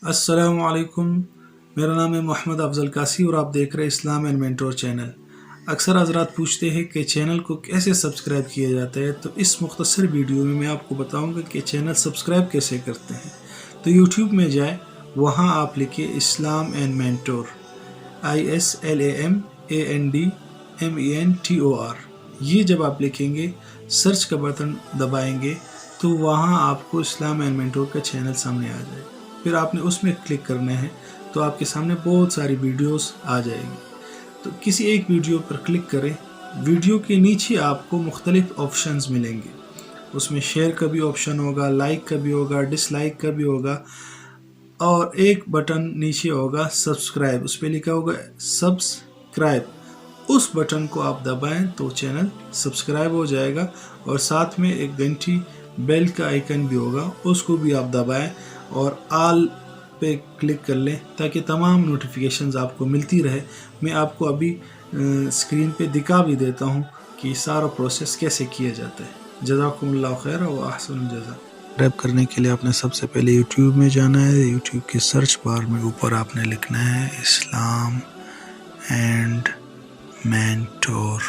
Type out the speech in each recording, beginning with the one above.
अस्सलाम वालेकुम। मेरा नाम है मोहम्मद अफजल कासी और आप देख रहे हैं इस्लाम एंड मेंटोर चैनल। अक्सर हजरात पूछते हैं कि चैनल को कैसे सब्सक्राइब किया जाता है, तो इस मुख्तसर वीडियो में मैं आपको बताऊंगा कि चैनल सब्सक्राइब कैसे करते हैं। तो यूट्यूब में जाए, वहाँ आप लिखिए इस्लाम एंड मेंटोर, ISLAMANDMENTOR। ये जब आप लिखेंगे, सर्च का बटन दबाएंगे तो वहाँ आपको इस्लाम एंड मेंटोर का चैनल सामने आ जाएगा। फिर आपने उसमें क्लिक करना है तो आपके सामने बहुत सारी वीडियोस आ जाएंगी। तो किसी एक वीडियो पर क्लिक करें। वीडियो के नीचे आपको मुख्तलिफ ऑप्शंस मिलेंगे। उसमें शेयर का भी ऑप्शन होगा, लाइक का भी होगा, डिसलाइक का भी होगा, और एक बटन नीचे होगा सब्सक्राइब, उस पर लिखा होगा सब्सक्राइब। उस बटन को आप दबाएं तो चैनल सब्सक्राइब हो जाएगा, और साथ में एक घंटी बेल का आइकन भी होगा, उसको भी आप दबाएं और आल पे क्लिक कर लें ताकि तमाम नोटिफिकेशंस आपको मिलती रहे। मैं आपको अभी स्क्रीन पे दिखा भी देता हूँ कि सारा प्रोसेस कैसे किया जाता है। जज़ाकुमुल्लाह खैर व अहसनुल जज़ा। सब्सक्राइब करने के लिए आपने सबसे पहले यूट्यूब में जाना है। यूट्यूब के सर्च बार में ऊपर आपने लिखना है इस्लाम एंड मेंटोर,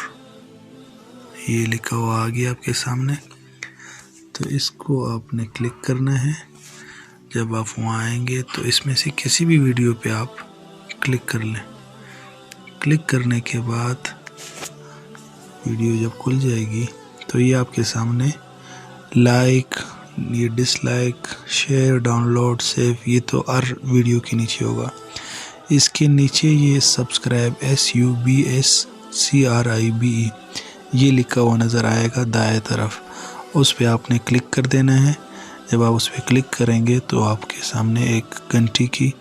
ये लिखा हुआ आ गया आपके सामने। तो इसको आपने क्लिक करना है। जब आप वहाँ आएंगे तो इसमें से किसी भी वीडियो पे आप क्लिक कर लें। क्लिक करने के बाद वीडियो जब खुल जाएगी तो ये आपके सामने लाइक, ये डिसलाइक, शेयर, डाउनलोड, सेव, ये तो हर वीडियो के नीचे होगा। इसके नीचे ये सब्सक्राइब SUBSCRIBE ये लिखा हुआ नज़र आएगा दाएं तरफ, उस पर आपने क्लिक कर देना है। जब आप उस पर क्लिक करेंगे तो आपके सामने एक घंटी की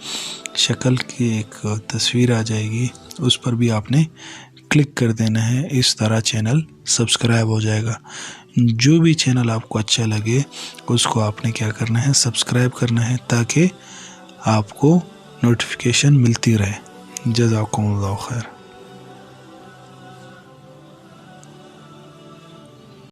शक्ल की एक तस्वीर आ जाएगी, उस पर भी आपने क्लिक कर देना है। इस तरह चैनल सब्सक्राइब हो जाएगा। जो भी चैनल आपको अच्छा लगे उसको आपने क्या करना है, सब्सक्राइब करना है, ताकि आपको नोटिफिकेशन मिलती रहे। जज़ाकुमुल्लाह खैर।